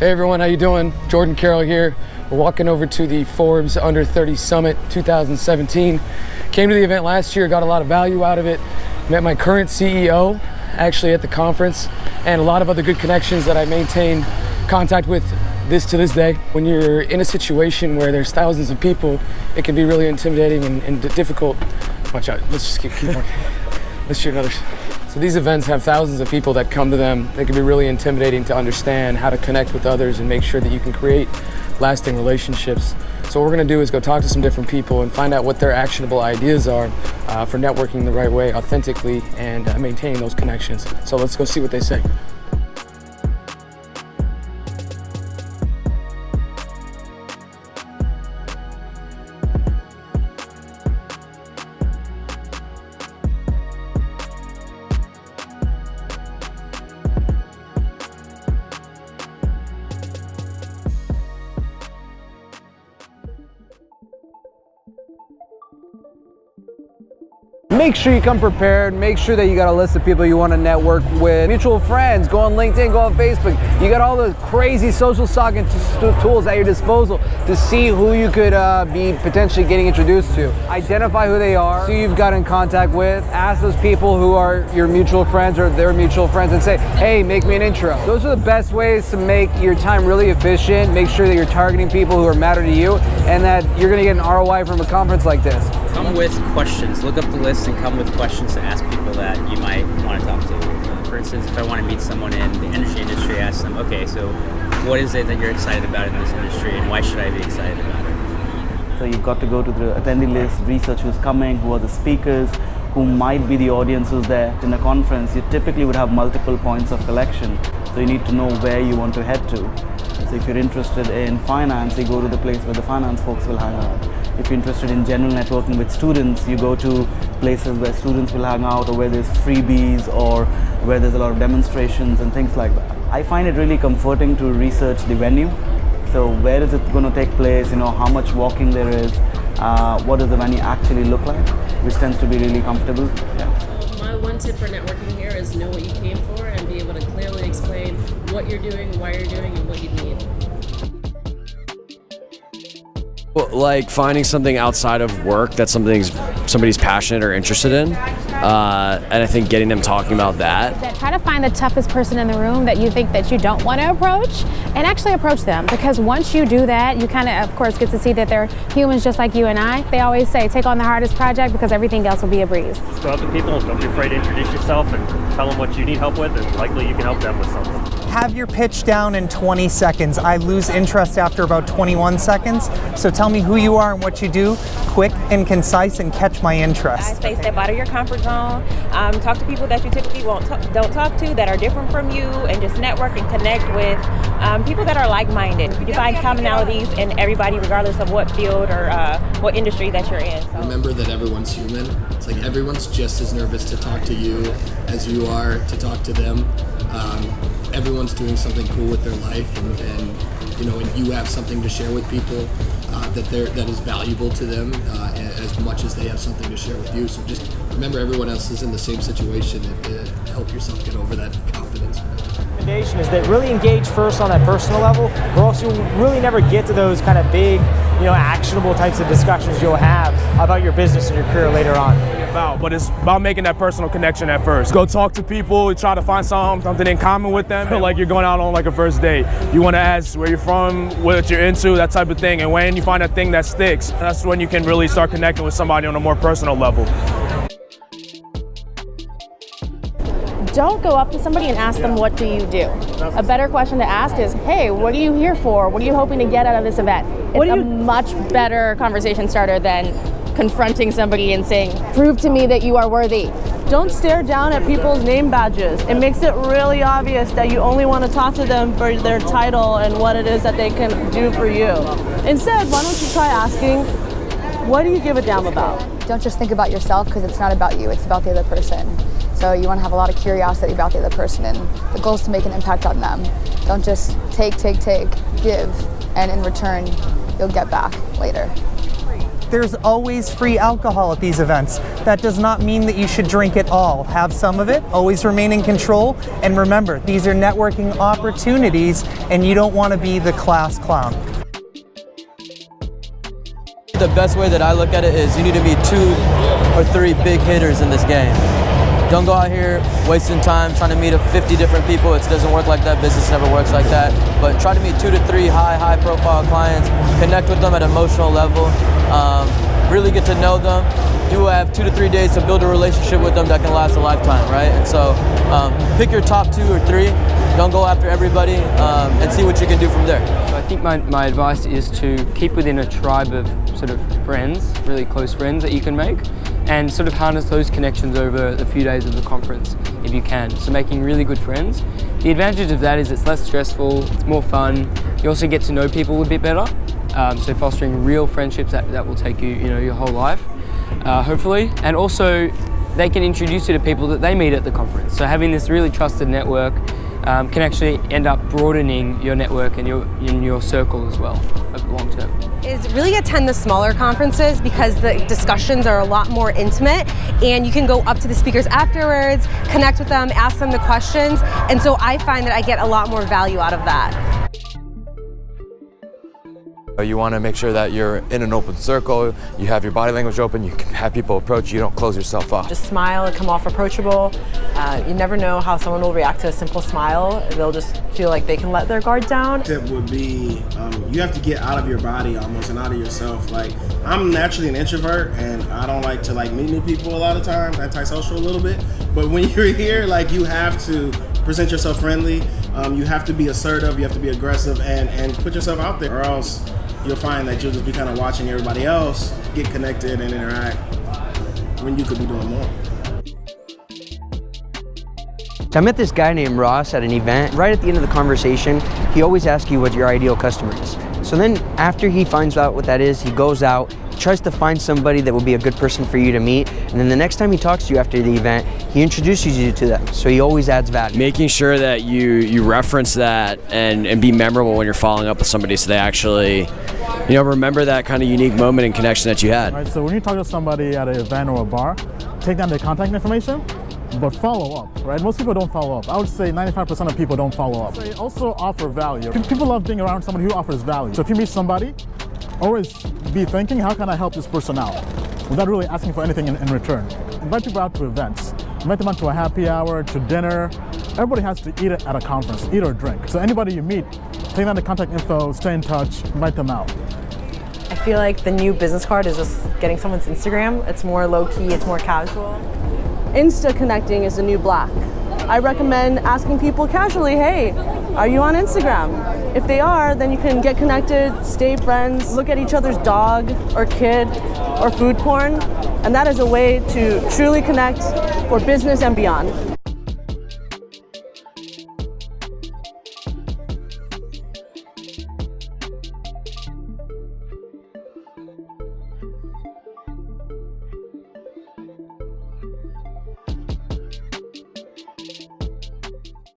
Hey everyone, how you doing? Jordan Carroll here. We're walking over to the Forbes Under 30 Summit 2017. Came to the event last year, got a lot of value out of it. Met my current CEO actually at the conference, and a lot of other good connections that I maintain contact with to this day. When you're in a situation where there's thousands of people, it can be really intimidating and difficult. Watch out, let's just keep working. Let's shoot another. So these events have thousands of people that come to them. They can be really intimidating to understand how to connect with others and make sure that you can create lasting relationships. So what we're gonna do is go talk to some different people and find out what their actionable ideas are for networking the right way, authentically, and maintaining those connections. So let's go see what they say. Make sure you come prepared. Make sure that you got a list of people you want to network with. Mutual friends, go on LinkedIn, go on Facebook. You got all the crazy social stalking tools at your disposal to see who you could be potentially getting introduced to. Identify who they are, who you've got in contact with. Ask those people who are your mutual friends or their mutual friends and say, hey, make me an intro. Those are the best ways to make your time really efficient. Make sure that you're targeting people who matter to you and that you're going to get an ROI from a conference like this. Come with questions. Look up the list and come with questions to ask people that you might want to talk to. For instance, if I want to meet someone in the energy industry, ask them, okay, so what is it that you're excited about in this industry and why should I be excited about it? So you've got to go to the attendee list, research who's coming, who are the speakers, who might be the audience who's there. In a conference, you typically would have multiple points of collection, so you need to know where you want to head to. So if you're interested in finance, you go to the place where the finance folks will hang out. If you're interested in general networking with students, you go to places where students will hang out or where there's freebies or where there's a lot of demonstrations and things like that. I find it really comforting to research the venue. So where is it going to take place, how much walking there is, what does the venue actually look like, which tends to be really comfortable. Yeah. My one tip for networking here is know what you came for and be able to clearly explain what you're doing, why you're doing, and what you need. Like finding something outside of work that somebody's passionate or interested in, and I think getting them talking about that. Try to find the toughest person in the room that you think that you don't want to approach and actually approach them, because once you do that, you kind of course get to see that they're humans just like you and I. They always say take on the hardest project because everything else will be a breeze. Just go up to people, don't be afraid to introduce yourself and tell them what you need help with, and likely you can help them with something. Have your pitch down in 20 seconds. I lose interest after about 21 seconds. So tell me who you are and what you do, quick and concise, and catch my interest. I say step out of your comfort zone. Talk to people that you typically don't talk to, that are different from you, and just network and connect with people that are like-minded. You find commonalities in everybody, regardless of what field or what industry that you're in. So. Remember that everyone's human. It's like everyone's just as nervous to talk to you as you are to talk to them. Everyone's doing something cool with their life, and you have something to share with people that is valuable to them as much as they have something to share with you. So just remember, everyone else is in the same situation, and help yourself get over that confidence. Recommendation is that really engage first on that personal level, or else you'll really never get to those kind of big, actionable types of discussions you'll have about your business and your career later on. But it's about making that personal connection at first. Go talk to people, try to find something in common with them. Feel like you're going out on like a first date. You want to ask where you're from, what you're into, that type of thing. And when you find that thing that sticks, that's when you can really start connecting with somebody on a more personal level. Don't go up to somebody and ask them, what do you do? A better question to ask is, hey, what are you here for? What are you hoping to get out of this event? It's a much better conversation starter than confronting somebody and saying, prove to me that you are worthy. Don't stare down at people's name badges. It makes it really obvious that you only want to talk to them for their title and what it is that they can do for you. Instead, why don't you try asking, what do you give a damn about? Don't just think about yourself, because it's not about you, it's about the other person. So you want to have a lot of curiosity about the other person, and the goal is to make an impact on them. Don't just take, give, and in return, you'll get back later. there's always free alcohol at these events. That does not mean that you should drink it all. Have some of it, always remain in control, and remember, these are networking opportunities, and you don't want to be the class clown. The best way that I look at it is you need to be 2 or 3 big hitters in this game. Don't go out here wasting time trying to meet 50 different people. It doesn't work like that. Business never works like that. But try to meet 2 to 3 high profile clients, connect with them at an emotional level, really get to know them. You have 2 to 3 days to build a relationship with them that can last a lifetime, right? And so pick your top 2 or 3. Don't go after everybody and see what you can do from there. So I think my advice is to keep within a tribe of sort of friends, really close friends that you can make, and sort of harness those connections over the few days of the conference if you can. So making really good friends. The advantage of that is it's less stressful, it's more fun. You also get to know people a bit better. So fostering real friendships that will take you, your whole life, hopefully. And also they can introduce you to people that they meet at the conference. So having this really trusted network can actually end up broadening your network and your circle as well over the long term. Is really attend the smaller conferences because the discussions are a lot more intimate and you can go up to the speakers afterwards, connect with them, ask them the questions, and so I find that I get a lot more value out of that. You want to make sure that you're in an open circle, you have your body language open, you can have people approach you, don't close yourself off. Just smile and come off approachable. You never know how someone will react to a simple smile. They'll just feel like they can let their guard down. Tip would be, you have to get out of your body almost and out of yourself. Like, I'm naturally an introvert and I don't like to meet new people a lot of times, antisocial a little bit. But when you're here, you have to present yourself friendly. You have to be assertive, you have to be aggressive and put yourself out there, or else you'll find that you'll just be kind of watching everybody else get connected and interact when you could be doing more. So I met this guy named Ross at an event. Right at the end of the conversation, he always asks you what your ideal customer is. So then after he finds out what that is, he goes out, tries to find somebody that will be a good person for you to meet, and then the next time he talks to you after the event, he introduces you to them. So he always adds value. Making sure that you reference that and be memorable when you're following up with somebody so they actually remember that kind of unique moment and connection that you had. Right, so when you talk to somebody at an event or a bar, take down their contact information, but follow up, right? Most people don't follow up. I would say 95% of people don't follow up. They also offer value. People love being around somebody who offers value. So if you meet somebody, always be thinking, how can I help this person out? Without really asking for anything in return. Invite people out to events. Invite them out to a happy hour, to dinner. Everybody has to eat at a conference, eat or drink. So anybody you meet, take down the contact info, stay in touch, invite them out. I feel like the new business card is just getting someone's Instagram. It's more low-key, it's more casual. Insta connecting is the new black. I recommend asking people casually, hey, are you on Instagram? If they are, then you can get connected, stay friends, look at each other's dog or kid or food porn, and that is a way to truly connect for business and beyond.